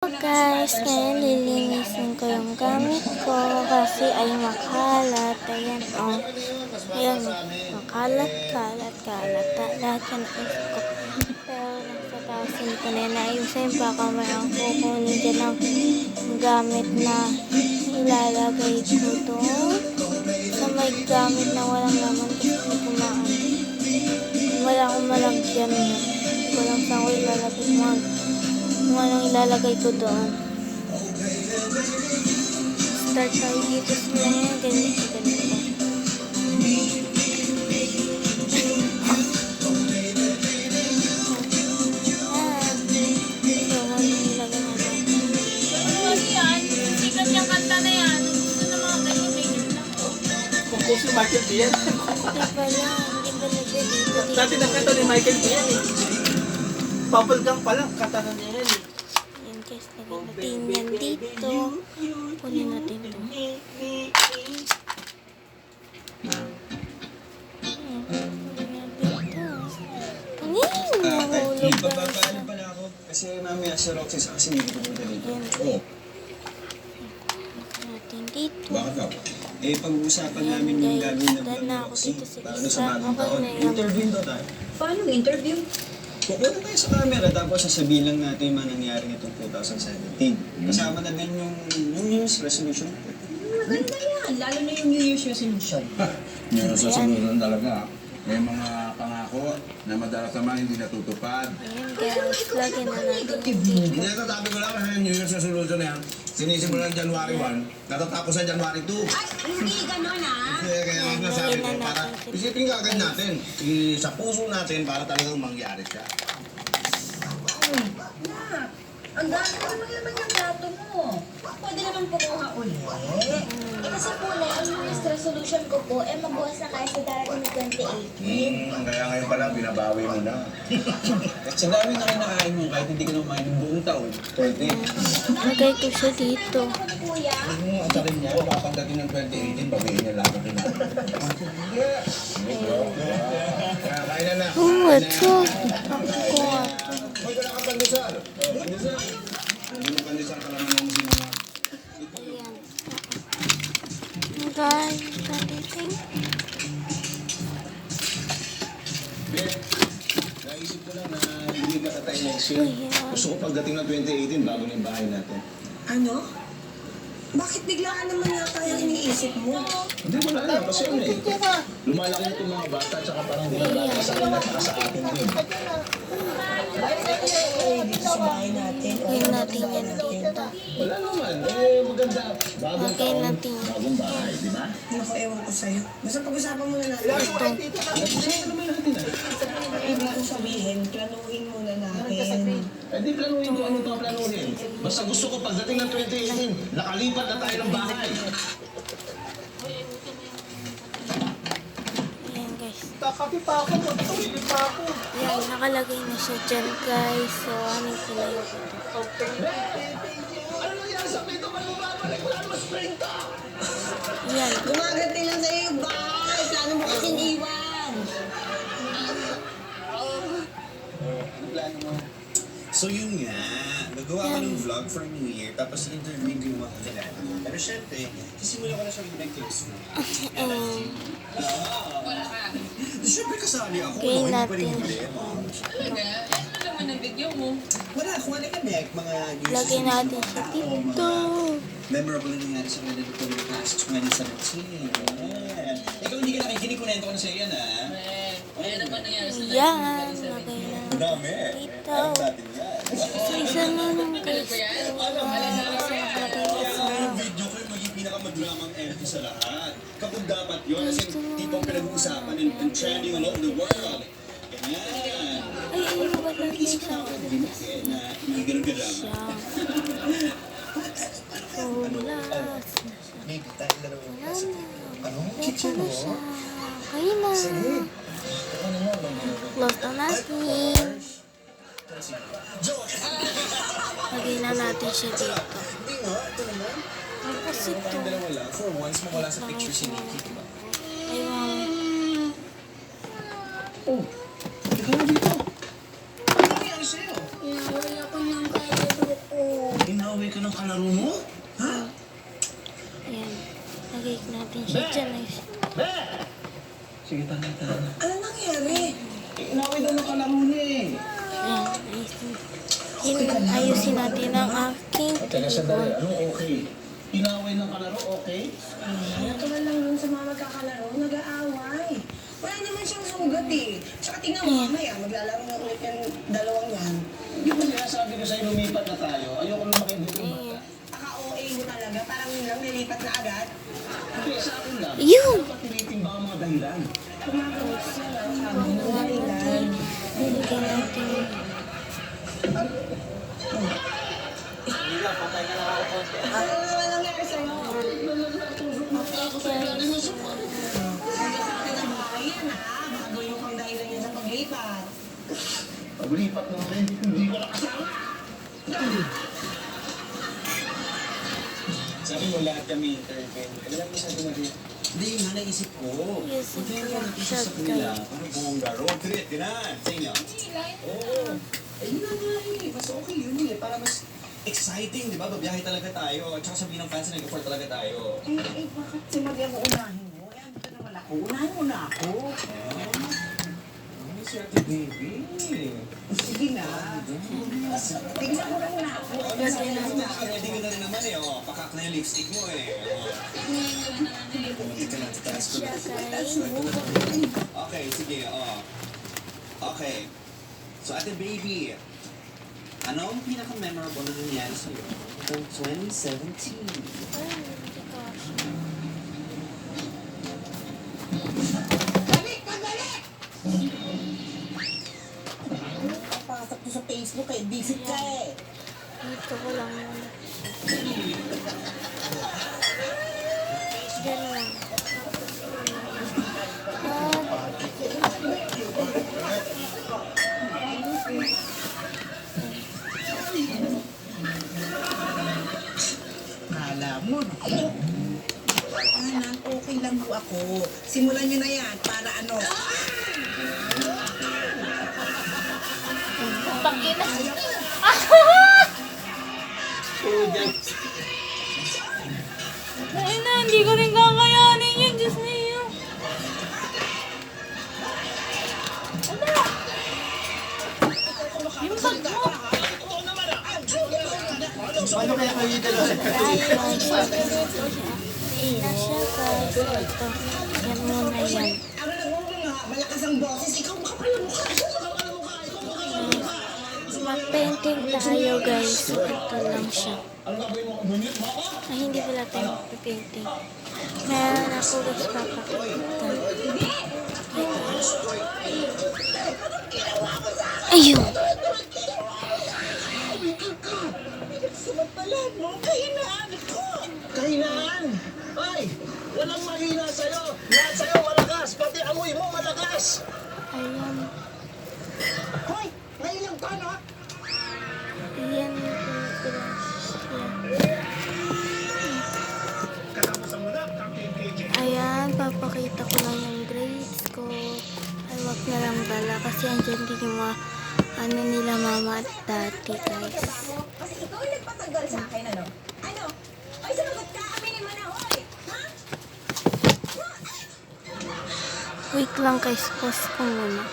Guys, ngayon lilinisin ko yung gamit ko kasi ay makalat. Ayan, oh. Ayan, makalat, kalat. Lahat yan naisip ko. Pero nasa taas hindi ko na naayusin. Baka mayroong kukunin dyan ng gamit na ilalagay ko doon. Sa may gamit na walang laman kasi hindi ko wala akong malagyan yun. Hindi ko lang saan ko ilalagay kung anong ilalagay ko doon. Start tayo dito sila ngayon. Ganito. Si Michael Diaz. Hindi pala siya dito. Dati nakanta ni Michael Diaz eh. Bubble gum pa lang, kanta na niya yan eh. Ayan guys, lagyan natin yan dito. Kunin natin ito. Nahulog ba Paano pala ako? Kasi mamaya si Roxy sa kasi hindi ko pupunta dito. Oo. Natin dito. Bakit ka? Eh, pag-uusapan namin yung gagawin ng Dahil na ako Roxy dito sa para isa. sa bagong Okay taon. na yan. Interview daw tayo. Paano interview? Pupunta tayo sa camera tapos sasabihin lang natin yung mga nangyari nitong 2017. Kasama na din yung New Year's resolution. Maganda yan. Lalo na yung New Year's resolution. Yung sasalunan talaga, may mga pangako na madalas naman hindi natutupad. Ayan guys, lagyan na natin dito. Hindi natasabi ko lang kasi yung New Year's resolution na yan, sinisimulan January 1, natatapos sa January 2. Ay, hindi ganun ah. Kaya nga nasabi ko, para isipin ka agad natin, sa puso natin para talagang mangyari siya. Ang dami ko naman naman yung gato mo. Pwede naman kumuha uli. Kasi po na, ang New resolution ko po, mabuwas na kayo sa darating na 2018. Kaya ngayon pala, binabawi mo na. Sa dami na kinakain mo kahit hindi ka na kumain ng buong taon. Pwede. Lagay ko siya dito. Ako na kuya. Ang sakin niya, papagdating ng 2018, babihin niya lang ang kinain. Kaya kain na. What's up? Ako nga. Hoy, wala kang pandesal. Pandesal. Hindi mo pandesal ka naman ng sinama. Ayan. Guys, paliting. Naisip ko lang na hindi ka tatay next year. Ayan. Gusto ko pagdating ng 2018, bago na yung bahay natin. Ano? Bakit bigla ka naman yata yung iniisip mo? Hindi, wala na. Kasi ano eh. Lumalaki na itong mga bata, tsaka parang bumabata sa kanila, tsaka sa atin din. Dito sa bahay natin. Lagyan natin yan dito. Wala naman. Eh, maganda. Bagong Lagyan taon, natin yan. bagong bahay, di ba? Naku, ewan ko sa'yo. Basta pag-usapan muna natin. Gusto naman natin ah. Ibig ko sabihin, planuhin muna natin. Eh, di planuhin ko anong planuhin. Basta gusto ko pagdating ng 2018, nakalipat na tayo ng bahay. Ayan guys. Kakapi pa ako, magtulili pa ako. Ayan, nakalagay na siya dyan guys. So, ano ko na yun. Ano nangyari sa pito? Ba't bumabalik? Wala naman spring top! Ayan. Gumagati lang sa'yo yung bahay. Plano mo kasing iwan. So yun nga, nagawa ko ng vlog for New Year, tapos interview ko yung mga kilala ko. Pero syempre, sisimula ko na siya with my close friend. Syempre kasali ako, Okay, hindi pa rin natin. huli. Talaga? Ano naman ang video mo? Wala, kung ano connect, mga New Year's Lagyan natin siya dito. memorable na nangyari sa kanila dito ng past 2017. Yeah. Ikaw hindi ka nakikinig, kunento ko na sa'yo yan, ha? Kaya naman nangyari sa Ayan, lagay na Dami. dito. Alam natin yan. Isa na lang guys. Ang video ko yung maging pinakamadulamang entry sa lahat. Kapag dapat yun, kasi tipong pinag-uusapan and trending all over the world. Ganyan. Ay, ano ba natin siya? Na hindi ganun-ganun. Siya. Kulas. Maybe tayo na naman. Wala na. Ano? Ito na siya. Kaya na. Close na natin. Lagyan na natin siya dito. Hindi nga, ito naman. Tapos ito. Dalawa lang. For once, mawala sa picture si Nikki, diba? Ayun. Oh, ikaw na dito. Ano nangyari sa'yo? Nawala ko ng kalaro ko. Hindi ka ng kalaro mo? Ha? Ayan. Lagay natin siya dyan. Sige, tana. Ano nangyari? Inaway daw ng kalaro niya eh. Ayan. Ayusin natin ang aking Teka, sandali. telephone. Anong okay? Inaway ng kalaro, okay? Natural lang yun sa mga magkakalaro, nag-aaway. Wala naman siyang sugat eh. Tsaka tingnan mo mamaya, maglalaro na ulit yung dalawang yan. Hindi mo sinasabi ko sa'yo lumipat na tayo. Ayoko lumaki dito. Ayan. Aka-OA mo talaga, parang yun lang, nilipat na agad. Hindi, sa akin lang. Yun! Dapat tinitimbang ang mga dahilan. Kumakaros siya lang, sabi mo dahilan. Bigyan natin. Ano naman nangyari sa'yo? Ayan na, bago yung pang dahilan niya sa paglipat. Paglipat na rin, hindi ko nakasama. Sabi mo lahat kami intervene. Ano lang masyado mali? Hindi, yung nga naisip ko. Yes, Magkaya it's natin siya sa shot kanila. guy. Parang bongga. Road trip, gano'n. Sa inyo? Oo. Eh, yun na nga eh. Mas okay yun eh. Para mas exciting, di ba? Babiyahe talaga tayo. At saka sabihin ng fans na nag-afford talaga tayo. Bakit si Maria mo unahin mo? Eh, andito naman ako. Unahin mo na ako. Ano si Ate Baby? Sige na. Tingnan mo lang na ako. Ready ka na rin naman eh. Oh, pakak na yung lipstick mo eh. Ika na, tataas ko na. Okay, sige. Oh. Okay. So, Ate Baby, ano ang pinaka-memorable na nangyari sa'yo noong 2017? Balik! Pabalik! Papasok ko sa Facebook eh. Visit ka eh. Dito ko lang muna. Diyan lang. Kala mo, anak, okay lang po ako. Simulan niyo na yan para ano. Ay na, hindi ko rin kakayanin yun. Diyos niyo. Yung bag mo. Paano kaya kayo dalawa? Na siya guys. Ito. Yan muna yan. Ano na mo nga, malakas ang boses. Ikaw makapal ang mukha. Mag-painting tayo guys. So, ito lang siya. Ay, hindi pala tayo mag-painting. Meron ako guys papakita. Ayun. Samantalan mo, kahinaan ko. Kahinaan! Ay! Walang mahina sa'yo! Lahat sa'yo malakas! Pati amoy mo malakas! Ayan. Hoy, ngayon lang to, no? Ayan. Ayan, papakita ko lang yung grades ko. Ay, wag na lang pala. Kasi andyan din yung mga ano nila mama at daddy guys. Kasi ikaw yung nagpatagal sa akin, ano? Ano? Ay, sumagot ka! Aminin mo na, hoy! Ha? Wait lang guys, pause ko muna.